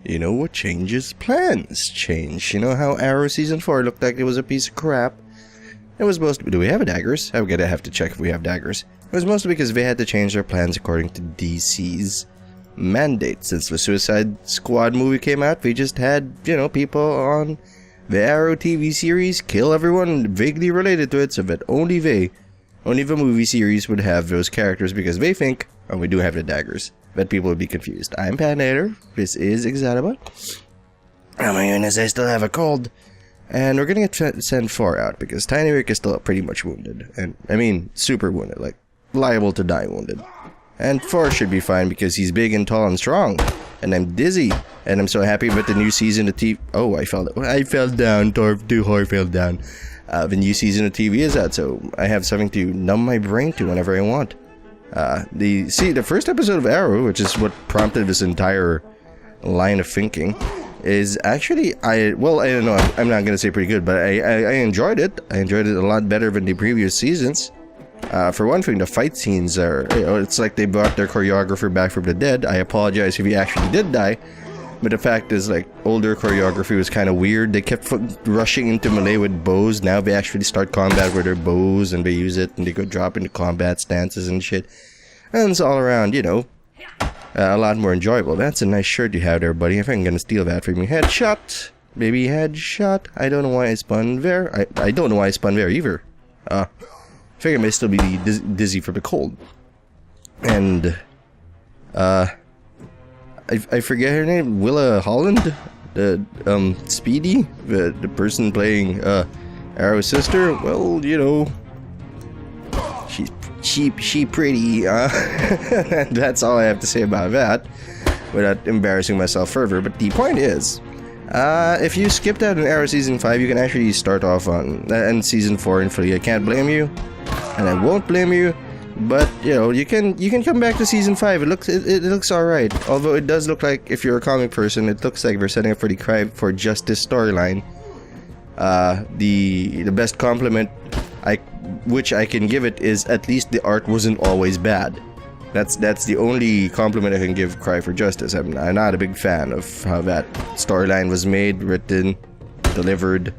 You know what changes? Plans change. You know how Arrow Season 4 looked like it was a piece of crap? It was supposed to be... Do we have daggers? I'm gonna have to check if we have daggers. It was mostly because they had to change their plans according to DC's mandate. Since the Suicide Squad movie came out, we just had, you know, people on the Arrow TV series kill everyone vaguely related to it, so that only the movie series would have those characters because they think, and we do have the daggers, that people would be confused. I'm Patinator. This is Exanima. Oh my goodness, I still have a cold. And we're gonna get sent 4 out because Tiny Rick is still pretty much wounded. And I mean, super wounded, like liable to die wounded. And 4 should be fine because he's big and tall and strong. And I'm dizzy. And I'm so happy with the new season of TV. Oh, I fell down. Thor fell down. The new season of TV is out, so I have something to numb my brain to whenever I want. The first episode of Arrow, which is what prompted this entire line of thinking, is actually, I don't know, I'm not gonna say pretty good, but I enjoyed it. I enjoyed it a lot better than the previous seasons. For one thing, the fight scenes are, you know, it's like they brought their choreographer back from the dead. I apologize if he actually did die, but the fact is, like, older choreography was kind of weird. They kept rushing into melee with bows. Now they actually start combat with their bows, and they use it, and they go drop into combat stances and shit. And it's all around, you know, a lot more enjoyable. That's a nice shirt you have there, buddy. I think I'm gonna steal that from you. Headshot. Baby headshot. I don't know why I spun there. I don't know why I spun there either. I figure I may still be dizzy from the cold. And, I forget her name. Willa Holland? The, Speedy? The person playing, Arrow's sister? Well, you know, she pretty, that's all I have to say about that, without embarrassing myself further. But the point is, if you skipped out on Arrow Season 5, you can actually start off on and Season 4 in fully. I can't blame you, and I won't blame you, but, you know, you can come back to Season 5. It looks alright, although it does look like, if you're a comic person, it looks like we're setting up for the Cry for Justice storyline. The best compliment which I can give it is at least the art wasn't always bad. That's the only compliment I can give Cry for Justice. I'm not a big fan of how that storyline was made, written, delivered,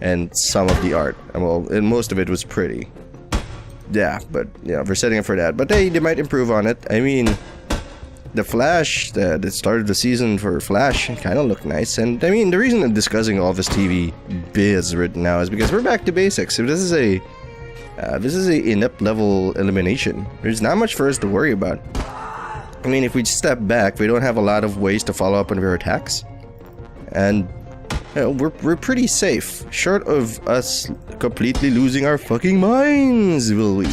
and some of the art. Well, and most of it was pretty. Yeah, but, you know, we're setting up for that. But they might improve on it. I mean, the Flash, the start of the season for Flash kind of looked nice. And, I mean, the reason I'm discussing all this TV biz written now is because we're back to basics. If this is a inept level elimination. There's not much for us to worry about. I mean, if we step back, we don't have a lot of ways to follow up on their attacks. And, you know, we're pretty safe. Short of us completely losing our fucking minds, will we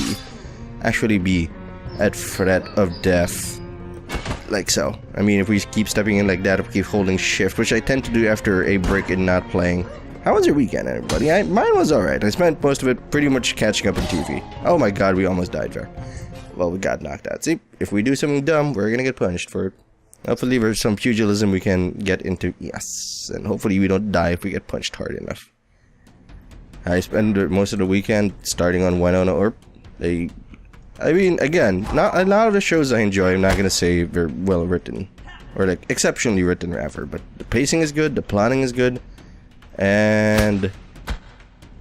actually be at threat of death. Like so. I mean, if we keep stepping in like that, if we keep holding shift, which I tend to do after a break in not playing. How was your weekend, everybody? Mine was alright. I spent most of it pretty much catching up on TV. Oh my god, we almost died there. Well, we got knocked out. See, if we do something dumb, we're gonna get punished for it. Hopefully there's some pugilism we can get into. Yes, and hopefully we don't die if we get punched hard enough. I spent most of the weekend starting on Winona Earp. I mean, again, not a lot of the shows I enjoy, I'm not gonna say they're well written. Or like, exceptionally written rather. But the pacing is good, the plotting is good. And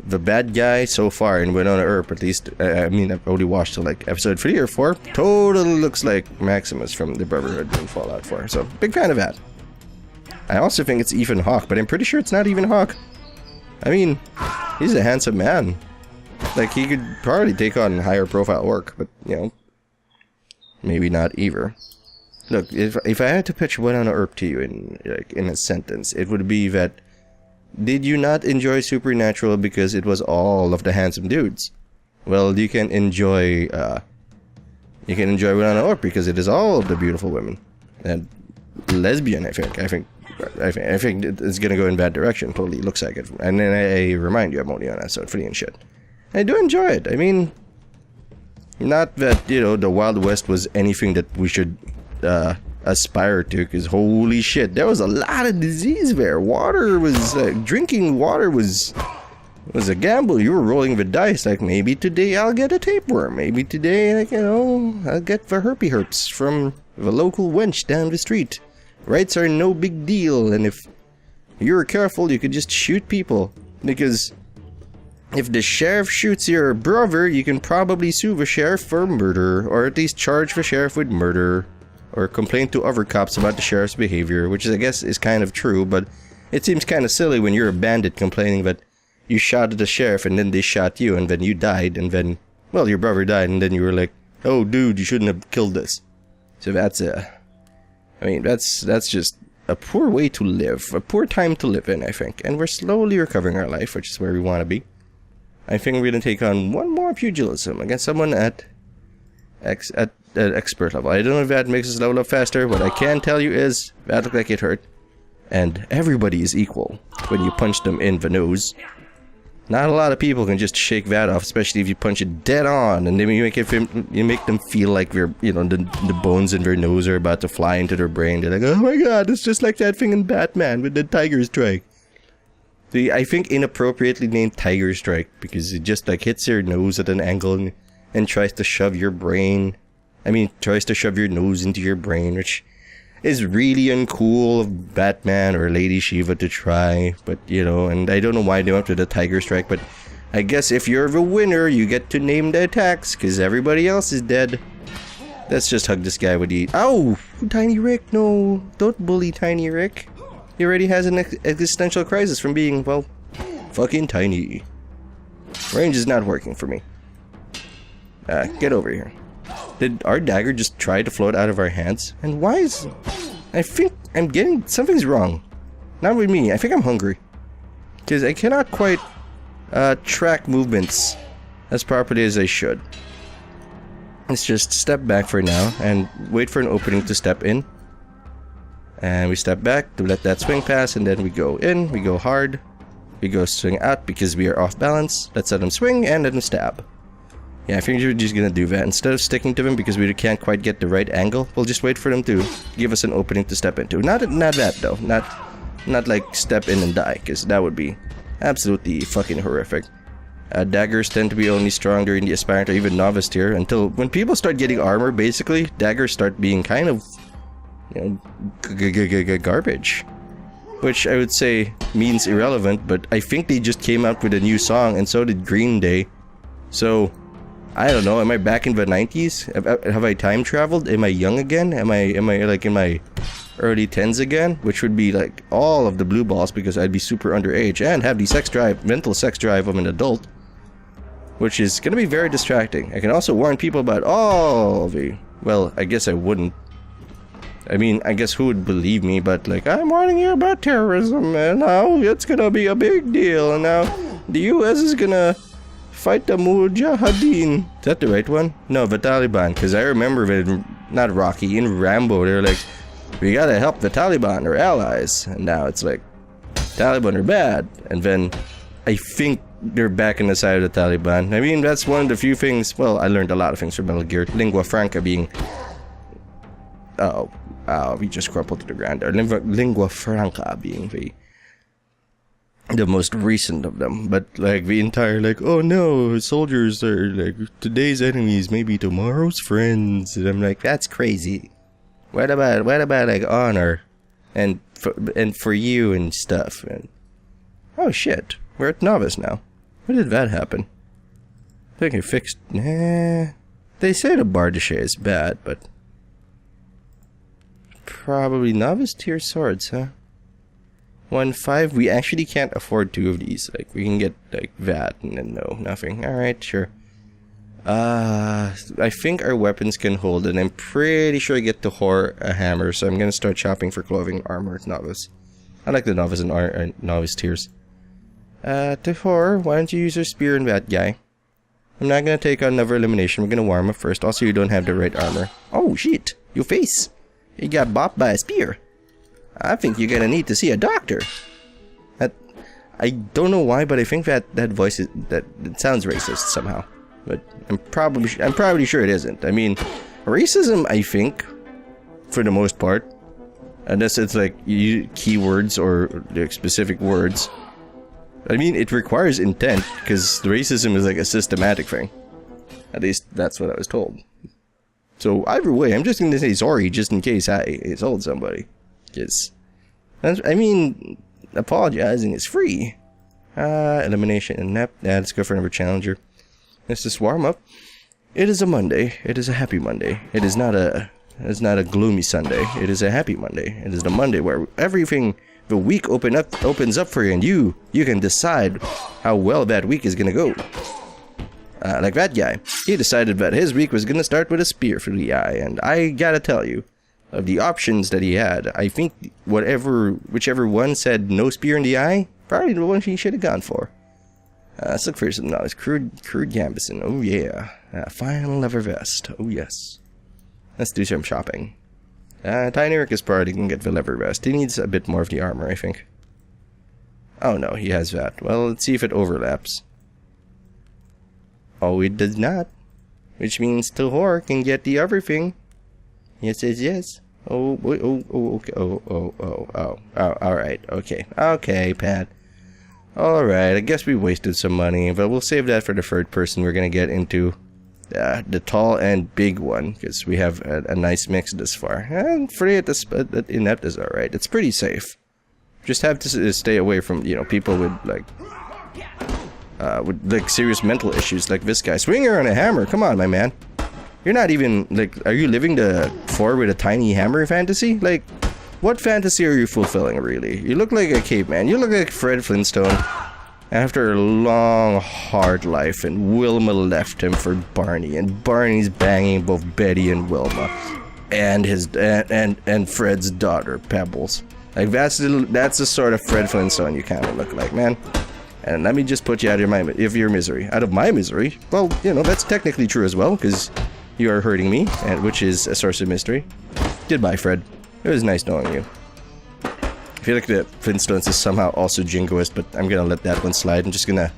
the bad guy so far in Winona Earp, at least, I mean, I've only watched till like episode 3 or 4, totally looks like Maximus from the Brotherhood in Fallout 4, so big fan of that. I also think it's Ethan Hawke, but I'm pretty sure it's not even Hawke. I mean, he's a handsome man. Like, he could probably take on higher profile work, but, you know, maybe not either. Look, if I had to pitch Winona Earp to you in a sentence, it would be that, did you not enjoy Supernatural because it was all of the handsome dudes? Well, you can enjoy Winona Earp because it is all of the beautiful women. And lesbian, I think it's gonna go in bad direction. Totally looks like it. And then I remind you, I'm only on episode 3 and shit. I do enjoy it. I mean, not that, you know, the Wild West was anything that we should aspire to, because holy shit, there was a lot of disease there. Water was drinking water was a gamble. You were rolling the dice, like, maybe today I'll get a tapeworm, maybe today, like, you know, I'll get the herpes from the local wench down the street. rights are no big deal, and if you're careful, you could just shoot people. Because if the sheriff shoots your brother, you can probably sue the sheriff for murder, or at least charge the sheriff with murder, or complain to other cops about the sheriff's behavior, which I guess is kind of true, but it seems kind of silly when you're a bandit complaining that you shot at the sheriff and then they shot you and then you died and then, well, your brother died and then you were like, oh dude, you shouldn't have killed this. So that's I mean, that's just a poor way to live, a poor time to live in, I think. And we're slowly recovering our life, which is where we want to be. I think we're going to take on one more pugilism against someone at expert level. I don't know if that makes us level up faster. What I can tell you is that looked like it hurt. And everybody is equal when you punch them in the nose. Not a lot of people can just shake that off, especially if you punch it dead on, and then you make them feel like they're, you know, the bones in their nose are about to fly into their brain. They're like, oh my god, it's just like that thing in Batman with the tiger strike. I think inappropriately named tiger strike because it just like hits your nose at an angle and tries to shove your brain. Tries to shove your nose into your brain, which is really uncool of Batman or Lady Shiva to try, but you know, and I don't know why they went with the tiger strike, but I guess if you're the winner, you get to name the attacks, because everybody else is dead. Let's just hug this guy with the... Ow! Tiny Rick, no! Don't bully Tiny Rick. He already has an existential crisis from being, well, fucking tiny. Range is not working for me. Get over here. Did our dagger just try to float out of our hands? And why is... I think I'm getting... Something's wrong. Not with me. I think I'm hungry. Because I cannot quite track movements as properly as I should. Let's just step back for now and wait for an opening to step in. And we step back to let that swing pass, and then we go in, we go hard. We go swing out because we are off balance. Let's let him swing and let him stab. Yeah, I think we're just gonna do that. Instead of sticking to them because we can't quite get the right angle, we'll just wait for them to give us an opening to step into. Not that though. Not like step in and die, because that would be absolutely fucking horrific. Daggers tend to be only strong during the aspirant or even novice tier until when people start getting armor, basically, daggers start being kind of, you know, garbage. Which I would say means irrelevant, but I think they just came out with a new song, and so did Green Day. So, I don't know, am I back in the 90s? Have I time traveled? Am I young again? Am I like in my early 10s again? Which would be like all of the blue balls because I'd be super underage and have the mental sex drive of an adult. Which is gonna be very distracting. I can also warn people about all the... Well, I guess I wouldn't. I mean, I guess who would believe me, but like, I'm warning you about terrorism, and now it's gonna be a big deal, and now the US is gonna fight the Mujahideen. Is that the right one? No, the Taliban, because I remember it, not Rocky, in Rambo, they're like, we gotta help the Taliban, they're allies, and now it's like, Taliban are bad, and then I think they're back in the side of the Taliban. I mean, that's one of the few things, well, I learned a lot of things from Metal Gear, lingua franca being... we just crumpled to the ground there. Lingua franca being the most recent of them, but like the entire like, oh no, soldiers are like today's enemies, maybe tomorrow's friends, and I'm like, that's crazy. What about like honor, and for you and stuff, and oh shit, we're at novice now. When did that happen? I think I fixed. Nah, they say the Bardachet is bad, but. Probably novice tier swords, huh? 1-5. We actually can't afford 2 of these. Like, we can get like that and then no, nothing. Alright, sure. I think our weapons can hold, and I'm pretty sure I get to whore a hammer, so I'm gonna start shopping for clothing, armor, novice. I like the novice and novice tiers. To whore, why don't you use your spear and that guy? I'm not gonna take on another elimination. We're gonna warm up first. Also, you don't have the right armor. Oh shit! Your face! You got bopped by a spear. I think you're gonna need to see a doctor. I don't know why, but I think that voice is it sounds racist somehow. But I'm probably sure it isn't. I mean, racism, I think, for the most part, unless it's like keywords or like specific words. I mean, it requires intent because racism is like a systematic thing. At least that's what I was told. So either way, I'm just going to say sorry just in case I insult somebody. Yes. I mean, apologizing is free. Elimination and nap. Yeah, let's go for another challenger. Let's just warm up. It is a Monday. It is a happy Monday. It is not a gloomy Sunday. It is a happy Monday. It is the Monday where everything, the week opens up for you, and you can decide how well that week is gonna go. Like that guy. He decided that his week was gonna start with a spear for the eye, and I gotta tell you, of the options that he had, I think whichever one said no spear in the eye, probably the one he should have gone for. Let's look for some knowledge. Crude Gambison. Oh yeah. Final leather vest. Oh yes. Let's do some shopping. Patinator is probably gonna get the leather vest. He needs a bit more of the armor, I think. Oh no, he has that. Well, let's see if it overlaps. Oh, it does not. Which means Tahor can get the other thing. Yes, yes, yes. Oh, okay. Alright, okay. Okay, Pat. Alright, I guess we wasted some money, but we'll save that for the third person we're gonna get into. The tall and big one, because we have a nice mix this far. And free at the inept is alright. It's pretty safe. Just have to stay away from, people with serious mental issues like this guy. Swinger on a hammer, come on, my man. You're not even, are you living the Thor with a tiny hammer fantasy? Like, what fantasy are you fulfilling, really? You look like a caveman. You look like Fred Flintstone after a long, hard life, and Wilma left him for Barney, and Barney's banging both Betty and Wilma, and and Fred's daughter, Pebbles. Like, that's the sort of Fred Flintstone you kind of look like, man. And let me just put you out of your misery. Out of my misery? Well, that's technically true as well, because you are hurting me, which is a source of mystery. Goodbye, Fred. It was nice knowing you. I feel like the Flintstones is somehow also jingoist, but I'm gonna let that one slide. I'm just gonna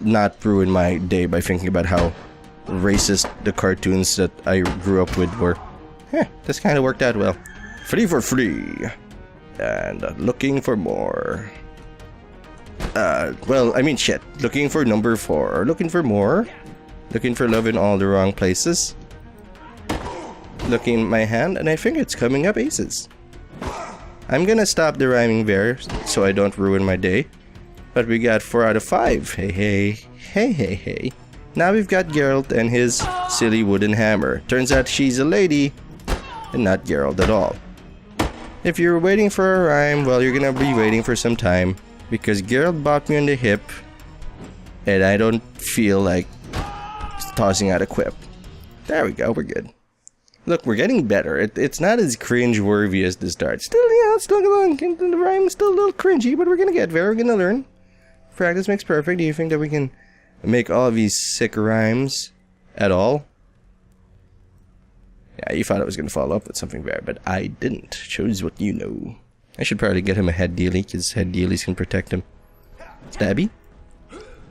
not ruin my day by thinking about how racist the cartoons that I grew up with were. This kind of worked out well. Free for free. And looking for more. Well, I mean, shit. Looking for number 4. Looking for more. Looking for love in all the wrong places. Looking at my hand, and I think it's coming up aces. I'm gonna stop the rhyming there, so I don't ruin my day. But we got 4 out of 5. Hey, hey. Hey, hey, hey. Now we've got Geralt and his silly wooden hammer. Turns out she's a lady, and not Geralt at all. If you're waiting for a rhyme, well, you're gonna be waiting for some time, because Geralt bought me on the hip, and I don't feel like tossing out a quip. There we go, we're good. Look, we're getting better. It's not as cringe-worthy as the start. Still, it's still going. The rhyme is still a little cringy, but we're gonna get there. We're gonna learn. Practice makes perfect. Do you think that we can make all of these sick rhymes at all? Yeah, you thought I was gonna follow up with something there, but I didn't. Shows what you know. I should probably get him a head dealie, because head dealies can protect him. Stabby?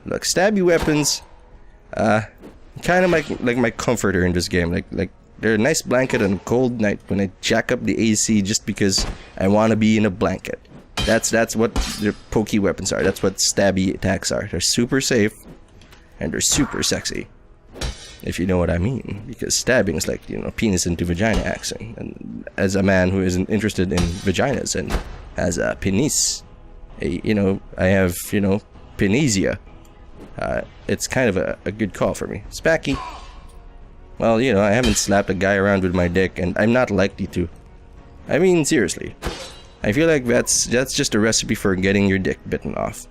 Look, stabby weapons, kind of like my comforter in this game. Like they're a nice blanket on a cold night when I jack up the AC just because I want to be in a blanket. That's what the pokey weapons are. That's what stabby attacks are. They're super safe, and they're super sexy. If you know what I mean. Because stabbing is like, penis into vagina accent. And as a man who isn't interested in vaginas and has a penis, I have, penesia. It's kind of a good call for me. Spacky. Well, I haven't slapped a guy around with my dick, and I'm not likely to. I mean, seriously. I feel like that's just a recipe for getting your dick bitten off.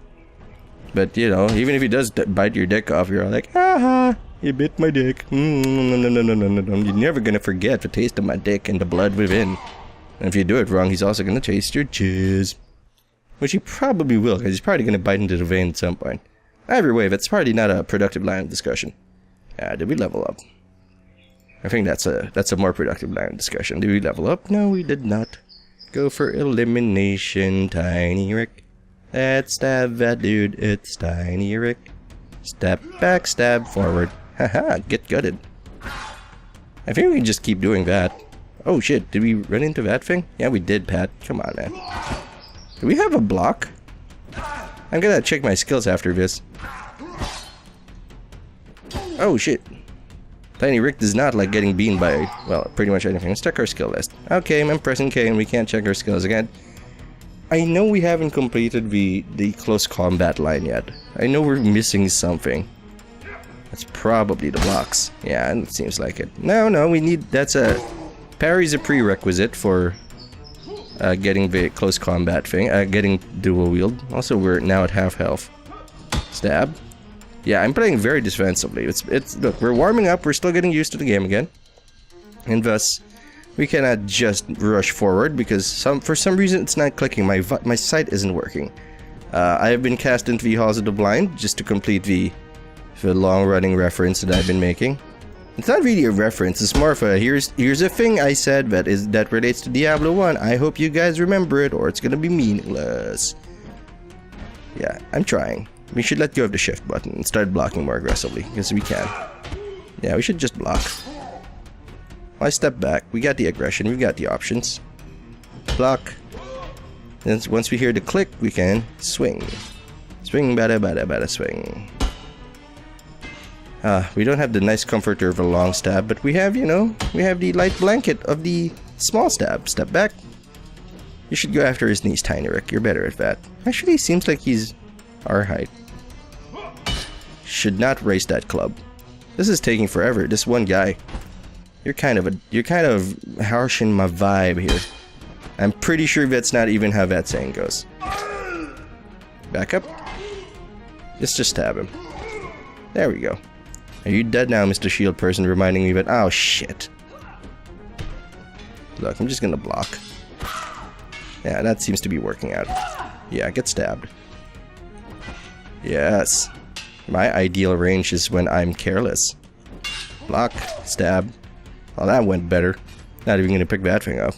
But, even if he does bite your dick off, you're all like, haha, you bit my dick. You're never gonna forget the taste of my dick and the blood within. And if you do it wrong, he's also gonna taste your jizz. Which he probably will, because he's probably gonna bite into the vein at some point. Either way, that's probably not a productive line of discussion. Did we level up? I think that's a more productive line of discussion. Did we level up? No, we did not. Go for elimination, Tiny Rick. Let's stab that dude, it's Tiny Rick. Step back, stab forward. Haha, get gutted. I think we can just keep doing that. Oh shit, did we run into that thing? Yeah, we did, Pat. Come on, man. Do we have a block? I'm gonna check my skills after this. Oh shit. Tiny Rick does not like getting beaten by, well, pretty much anything. Let's check our skill list. Okay, I'm pressing K and we can't check our skills again. I know we haven't completed the close combat line yet. I know we're missing something. That's probably the blocks. Yeah, it seems like it. No, we need, parry's a prerequisite for getting the close combat thing, getting dual wield. Also, we're now at half health. Stab. Yeah, I'm playing very defensively. Look, we're warming up, we're still getting used to the game again. And thus, we cannot just rush forward because for some reason it's not clicking. My sight isn't working. I have been cast into the Halls of the Blind just to complete the long-running reference that I've been making. It's not really a reference, it's more of a here's a thing I said that relates to Diablo 1. I hope you guys remember it or it's gonna be meaningless. Yeah, I'm trying. We should let go of the shift button and start blocking more aggressively, because we can. Yeah, we should just block. I step back, we got the aggression, we got the options. Block. Then once we hear the click, we can swing. Swing, bada, bada, bada, swing. We don't have the nice comforter of a long stab, but we have, you know, we have the light blanket of the small stab. Step back. You should go after his knees, Tiny Rick. You're better at that. Actually, he seems like he's our height. Should not race that club. This is taking forever. This one guy. You're kind of harshing my vibe here. I'm pretty sure that's not even how that saying goes. Back up. Let's just stab him. There we go. Are you dead now, Mr. Shield person, reminding me that— oh shit. Look, I'm just gonna block. Yeah, that seems to be working out. Yeah, get stabbed. Yes. My ideal range is when I'm careless. Block, stab. Well, that went better. Not even gonna pick that thing up.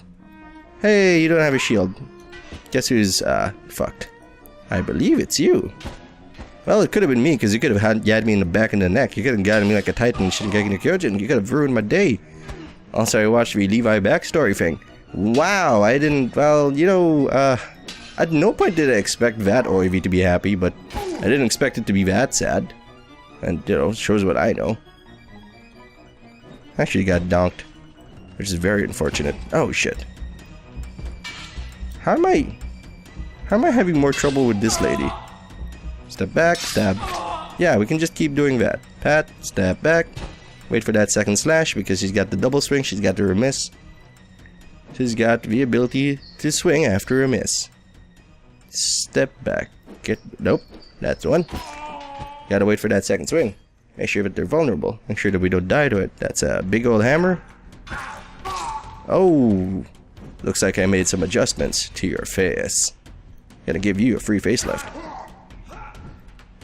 Hey, you don't have a shield. Guess who's, fucked? I believe it's you. Well, it could have been me, because you could have had me in the back and the neck. You could have gotten me like a titan, Shingeki no Kyojin. You could have ruined my day. Also, I watched the Levi backstory thing. Wow, I didn't, well, you know, at no point did I expect that Oivi to be happy, but I didn't expect it to be that sad. And, you know, shows what I know. Actually got donked, which is very unfortunate. Oh, shit. How am I having more trouble with this lady? Step back, stab. Yeah, we can just keep doing that. Pat, step back. Wait for that second slash because she's got the double swing, she's got the remiss. She's got the ability to swing after a miss. Step back. Nope, that's one. Gotta wait for that second swing. Make sure that they're vulnerable. Make sure that we don't die to it. That's a big old hammer. Oh, looks like I made some adjustments to your face. Gonna give you a free facelift.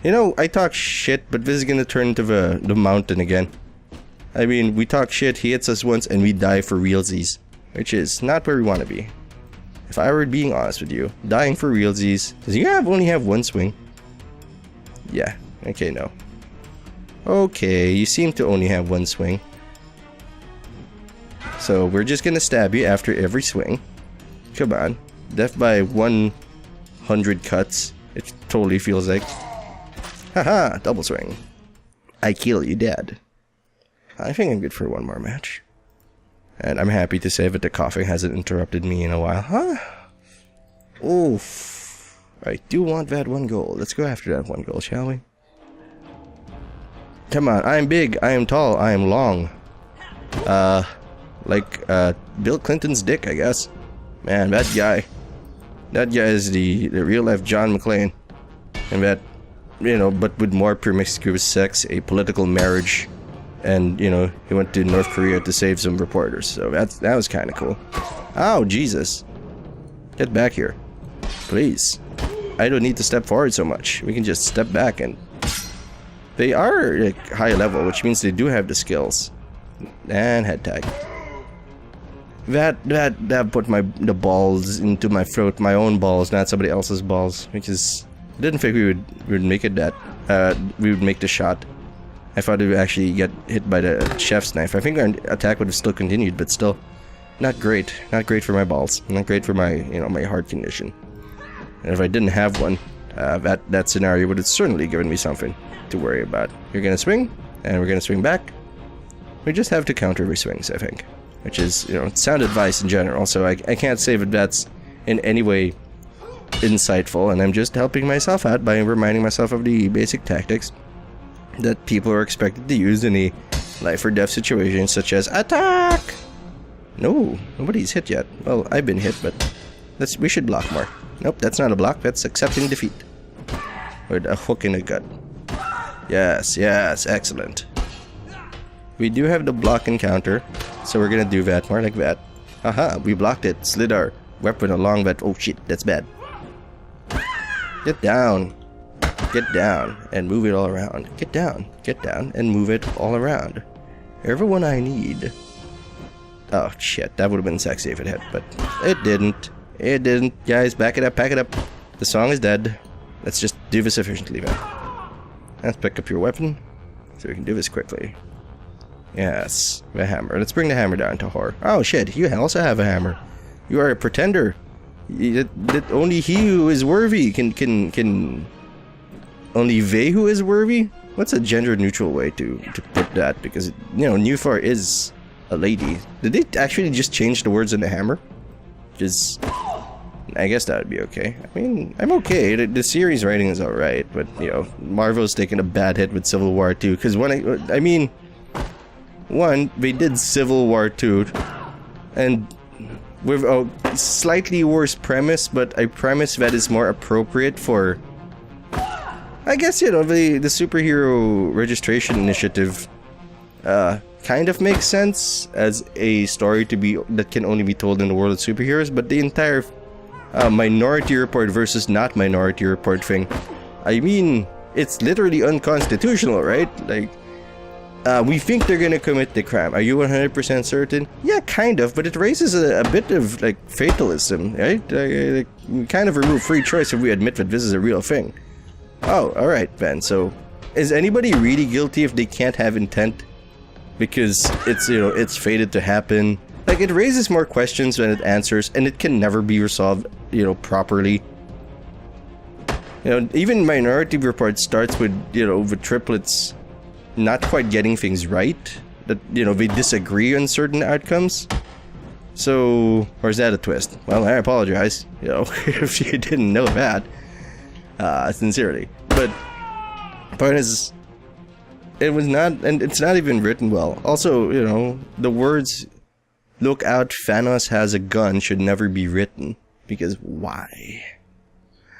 You know, I talk shit, but this is gonna turn into the mountain again. I mean, we talk shit, he hits us once, and we die for realsies. Which is not where we want to be. If I were being honest with you, dying for realsies... Does he only have one swing? Yeah, okay, no. Okay, you seem to only have one swing. So, we're just gonna stab you after every swing. Come on. Death by 100 cuts. It totally feels like... Haha, double swing. I kill you dead. I think I'm good for one more match. And I'm happy to say that the coughing hasn't interrupted me in a while. Huh? Oof. I do want that one goal. Let's go after that one goal, shall we? Come on, I am big, I am tall, I am long. Like, Bill Clinton's dick, I guess. Man, that guy. That guy is the real-life John McClane. And that, you know, but with more promiscuous sex, a political marriage, and, you know, he went to North Korea to save some reporters. So that was kind of cool. Oh, Jesus. Get back here. Please. I don't need to step forward so much. We can just step back and... They are, like, high level, which means they do have the skills. And head tag. That put the balls into my throat. My own balls, not somebody else's balls. Because I didn't think we would make it that... we would make the shot. I thought it would actually get hit by the chef's knife. I think our attack would have still continued, but still, not great. Not great for my balls. Not great for my, you know, my heart condition. And if I didn't have one, that scenario would have certainly given me something to worry about. You're gonna swing, and we're gonna swing back. We just have to counter every swings, I think. Which is, you know, sound advice in general, so I can't say that that's in any way insightful, and I'm just helping myself out by reminding myself of the basic tactics that people are expected to use in a life or death situation, such as attack! No, nobody's hit yet. Well, I've been hit, but we should block more. Nope, that's not a block, that's accepting defeat. With a hook in the gut. Yes, yes, excellent. We do have the block and counter, so we're gonna do that more like that. Haha, we blocked it, slid our weapon along that. Oh shit, that's bad. Get down, and move it all around. Get down, and move it all around. Everyone I need. Oh shit, that would have been sexy if it had, but it didn't. It didn't. Guys, back it up, pack it up. The song is dead. Let's just do this efficiently, man. Let's pick up your weapon, so we can do this quickly. Yes, the hammer. Let's bring the hammer down to Hor. Oh shit, you also have a hammer. You are a pretender. That only he who is worthy can. Only they who is worthy? What's a gender-neutral way to put that? Because, you know, Newfar is a lady. Did they actually just change the words in the hammer? Just, I guess that would be okay. I mean, I'm okay. The series writing is alright, but, you know, Marvel's taking a bad hit with Civil War 2. Because I mean, one, they did Civil War 2, and with a slightly worse premise, but a premise that is more appropriate for, I guess, you know, the superhero registration initiative kind of makes sense as a story that can only be told in the world of superheroes, but the entire Minority Report versus not Minority Report thing, I mean, it's literally unconstitutional, right? Like, we think they're gonna commit the crime. Are you 100% certain? Yeah, kind of, but it raises a bit of, like, fatalism, right? Like, we kind of remove free choice if we admit that this is a real thing. Oh, alright, Ben. So, is anybody really guilty if they can't have intent? Because it's, you know, it's fated to happen. Like, it raises more questions than it answers, and it can never be resolved, you know, properly. You know, even Minority Report starts with, you know, the triplets not quite getting things right. That, you know, they disagree on certain outcomes. So, or is that a twist? Well, I apologize, you know, if you didn't know that. Sincerely. But, point is, it was not, and it's not even written well. Also, you know, the words, "Look out, Thanos has a gun," should never be written. Because why?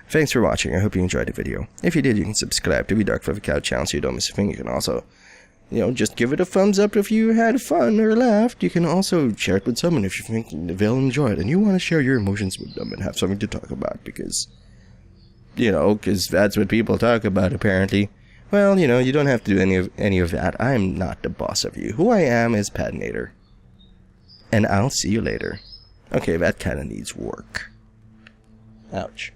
Thanks for watching. I hope you enjoyed the video. If you did, you can subscribe to the Dark Fluffy Cow channel so you don't miss a thing. You can also, you know, just give it a thumbs up if you had fun or laughed. You can also share it with someone if you think they'll enjoy it and you want to share your emotions with them and have something to talk about, because, you know, because that's what people talk about apparently. Well, you know, you don't have to do any of that. I'm not the boss of you. Who I am is Patinator. And I'll see you later. Okay, that kind of needs work. Ouch.